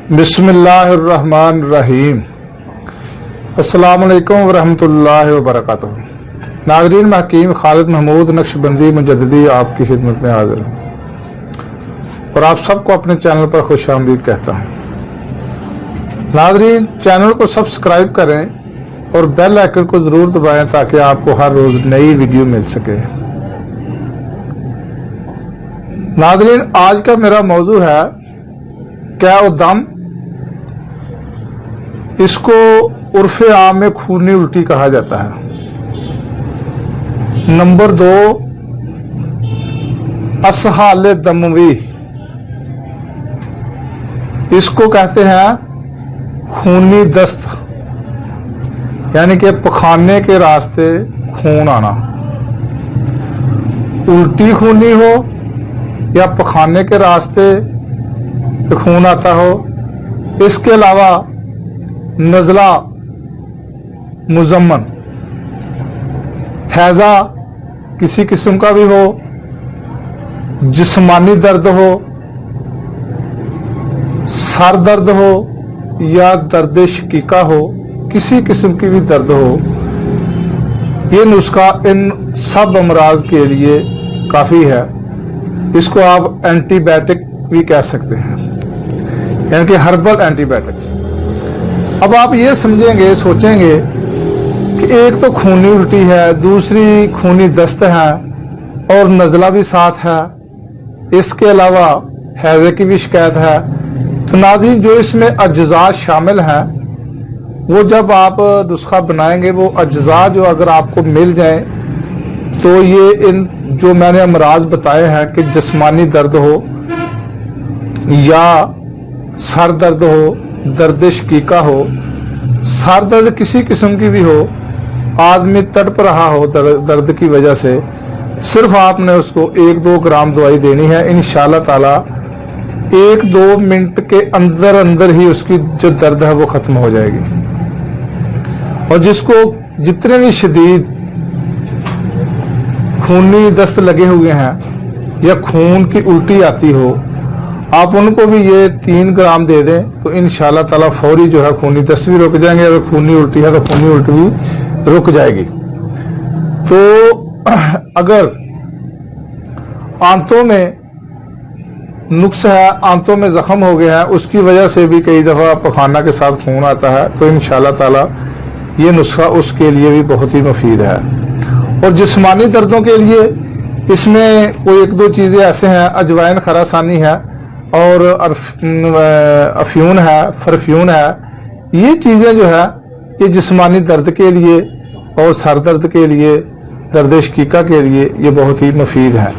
बिस्मिल्लाहिर्रहमानिर्रहीम। अस्सलाम वालेकुम वरहमतुल्लाहि वबरकातुहू। नाज़रीन, मैं हकीम खालिद महमूद नक्शबंदी मुजद्दिदी आपकी खिदमत में हाजिर हूँ और आप सबको अपने चैनल पर खुशामदीद कहता हूँ। नाज़रीन, चैनल को सब्सक्राइब करें और बेल आइकन को ज़रूर दबाएं ताकि आपको हर रोज़ नई वीडियो मिल सके। नाज़रीन, आज का मेरा मौजू है क्या दम। इसको उर्फ़े आम में खूनी उल्टी कहा जाता है। नंबर 2, असहाल दमवी, इसको कहते हैं खूनी दस्त, यानी कि पखाने के रास्ते खून आना। उल्टी खूनी हो या पखाने के रास्ते खून आता हो, इसके अलावा नज़ला, मुजम्मन, हैजा किसी किस्म का भी हो, जिस्मानी दर्द हो, सर दर्द हो या दर्द शकीका हो, किसी किस्म की भी दर्द हो, ये नुस्खा इन सब अमराज के लिए काफ़ी है। इसको आप एंटीबायोटिक भी कह सकते हैं, यानी कि हर्बल एंटीबायोटिक। अब आप ये समझेंगे, सोचेंगे कि एक तो खूनी उल्टी है, दूसरी खूनी दस्त है और नज़ला भी साथ है, इसके अलावा हैज़े की भी शिकायत है। तो नाज़रीन, जो इसमें अज्जा शामिल हैं वो जब आप नुस्खा बनाएंगे, वो अज्जा जो अगर आपको मिल जाए तो ये इन जो मैंने अमराज बताए हैं कि जिस्मानी दर्द हो या सर दर्द हो, दर्द शकीका हो, सर दर्द किसी किस्म की भी हो, आदमी तड़प रहा हो दर्द की वजह से, सिर्फ आपने उसको 1-2 ग्राम दवाई देनी है। इंशाअल्लाह ताला 1-2 मिनट के अंदर अंदर ही उसकी जो दर्द है वो खत्म हो जाएगी। और जिसको जितने भी शदीद खूनी दस्त लगे हुए हैं या खून की उल्टी आती हो, आप उनको भी ये 3 ग्राम दे दें तो इंशाअल्लाह ताला फौरी जो है खूनी दस्त भी रुक जाएंगे। अगर खूनी उल्टी है तो खूनी उल्टी भी रुक जाएगी। तो अगर आंतों में नुक्स है, आंतों में जख्म हो गया है, उसकी वजह से भी कई दफा पखाना के साथ खून आता है, तो इंशाअल्लाह ताला ये नुस्खा उसके लिए भी बहुत ही मुफीद है। और जिस्मानी दर्दों के लिए इसमें कोई 1-2 चीजें ऐसे हैं, अजवाइन खरासानी है और अफ्यून है, फरफ्यून है। ये चीजें जो है ये जिस्मानी दर्द के लिए और सर दर्द के लिए, दर्द शकीका के लिए ये बहुत ही मुफीद है।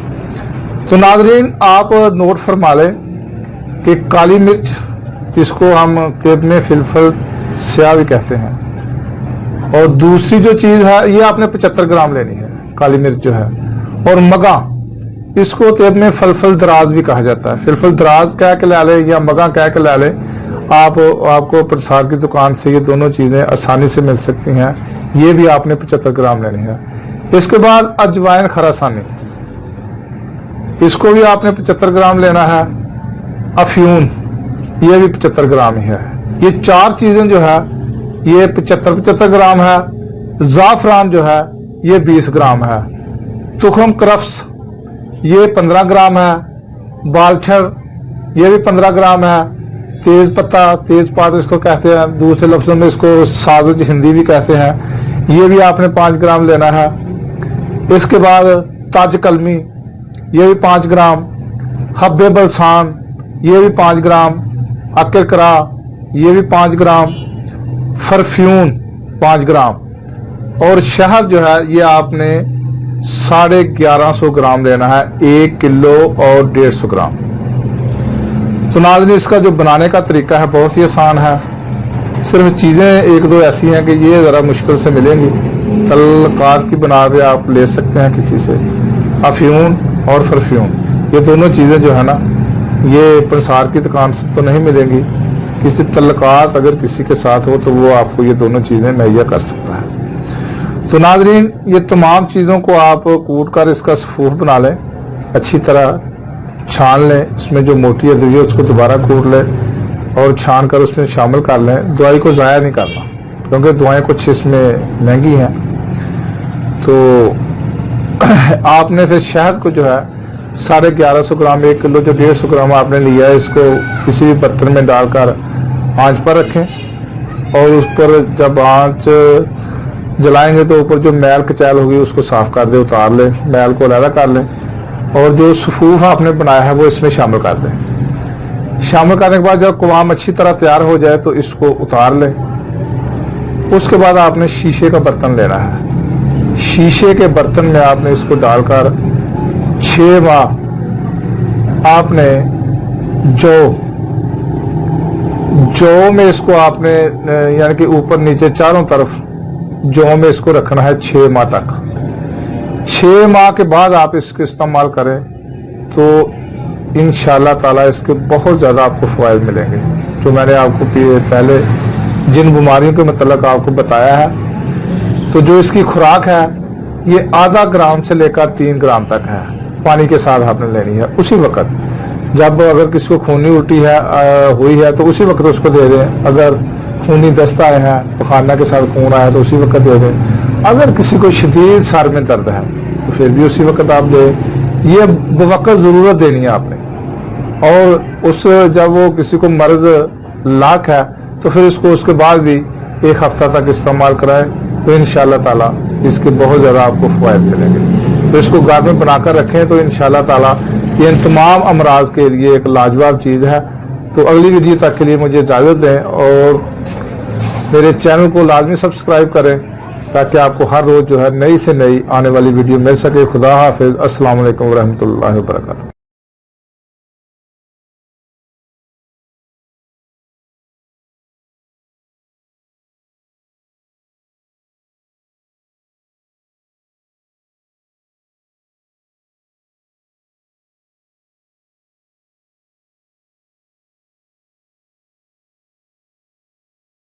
तो नाज़रीन, आप नोट फरमा लें कि काली मिर्च, इसको हम तेब में फिलफल स्याह भी कहते हैं, और दूसरी जो चीज है ये आपने 75 ग्राम लेनी है, काली मिर्च जो है। और मगा, इसको तेब में फलफल दराज भी कहा जाता है। फिलफल दराज कह के ला ले या मगा कह के ला ले, आपको प्रसार की दुकान से ये दोनों चीजें आसानी से मिल सकती हैं। ये भी आपने 75 ग्राम लेनी है। इसके बाद अजवाइन खरासानी, इसको भी आपने 75 ग्राम लेना है। अफ्यून, ये भी 75 ग्राम ही है। ये 4 चीजें जो है ये 75 ग्राम है। जाफरान जो है ये 20 ग्राम है। तुखम क्रफ्स ये 15 ग्राम है। बालछर ये भी 15 ग्राम है। तेज पत्ता, तेज पात इसको कहते हैं, दूसरे लफ्जों में इसको साबुत हिंदी भी कहते हैं, ये भी आपने 5 ग्राम लेना है। इसके बाद ताज कलमी, ये भी 5 ग्राम। हब्बे बलसान, ये भी 5 ग्राम। अक्कर करा, ये भी 5 ग्राम। फरफ्यून 5 ग्राम। और शहद जो है ये आपने 1150 ग्राम लेना है, 1 किलो और 150 ग्राम। तो नाज़रीन, इसका जो बनाने का तरीका है बहुत ही आसान है। सिर्फ चीज़ें 1-2 ऐसी हैं कि ये ज़रा मुश्किल से मिलेंगी। तलकात की बना पे आप ले सकते हैं किसी से। अफ्यून और फरफ्यून, ये दोनों चीज़ें जो है ना, ये प्रसार की दुकान से तो नहीं मिलेंगी। किसी तलकात अगर किसी के साथ हो तो वो आपको ये दोनों चीज़ें मुहैया कर सकता है। तो नाज़रीन, ये तमाम चीज़ों को आप कूट कर इसका सफूफ बना लें, अच्छी तरह छान लें, इसमें जो मोटी अदवी है उसको दोबारा कूट लें, اور چھان کر اس میں شامل کر لیں. دوائی کو ضائع نہیں کرنا کیونکہ دعائیں کچھ اس میں مہنگی ہیں. تو آپ نے پھر شہد کو جو ہے 1150 گرام 1 کلو جو 150 گرام آپ نے لیا ہے اس کو کسی بھی برتن میں ڈال کر آنچ پر رکھیں اور اس پر جب آنچ جلائیں گے تو اوپر جو میل کچیل ہوگی اس کو صاف کر دیں, اتار لیں, میل کو علیحدہ کر لیں اور جو صفوف آپ نے بنایا ہے وہ اس میں شامل کر دیں. شامل کرنے کے بعد جب قوام اچھی طرح تیار ہو جائے تو اس کو اتار لیں. اس کے بعد آپ نے شیشے کا برتن لینا ہے. شیشے کے برتن میں آپ نے اس کو ڈال کر 6 ماہ آپ نے جو میں اس کو آپ نے یعنی کہ اوپر نیچے چاروں طرف جو میں اس کو رکھنا ہے 6 ماہ تک. 6 ماہ کے بعد آپ اس کو استعمال کریں تو انشاءاللہ تعالیٰ اس کے بہت زیادہ آپ کو فوائد ملیں گے. جو میں نے آپ کو پہلے جن بیماریوں کے متعلق آپ کو بتایا ہے, تو جو اس کی خوراک ہے یہ آدھا گرام سے لے کر 3 گرام تک ہے. پانی کے ساتھ آپ نے لینی ہے. اسی وقت جب اگر کسی کو خونی الٹی ہوئی ہے تو اسی وقت اس کو دے دیں. اگر خونی دست آئے ہیں, پخانہ کے ساتھ خون آیا تو اسی وقت دے دیں. اگر کسی کو شدید سر میں درد ہے تو پھر بھی اسی وقت آپ دیں. یہ بوقت ضرورت دینی ہے آپ نے. اور جب وہ کسی کو مرض لاک ہے تو پھر اس کو اس کے بعد بھی 1 ہفتہ تک استعمال کرائیں تو انشاءاللہ تعالیٰ اس کے بہت زیادہ آپ کو فوائد ملیں گے. تو اس کو گھر میں بنا کر رکھیں تو انشاءاللہ تعالیٰ یہ ان تمام امراض کے لیے ایک لاجواب چیز ہے. تو اگلی ویڈیو تک کے لیے مجھے اجازت دیں اور میرے چینل کو لازمی سبسکرائب کریں تاکہ آپ کو ہر روز جو ہے نئی سے نئی آنے والی ویڈیو مل سکے. خدا حافظ. السلام علیکم ورحمۃ اللہ وبرکاتہ.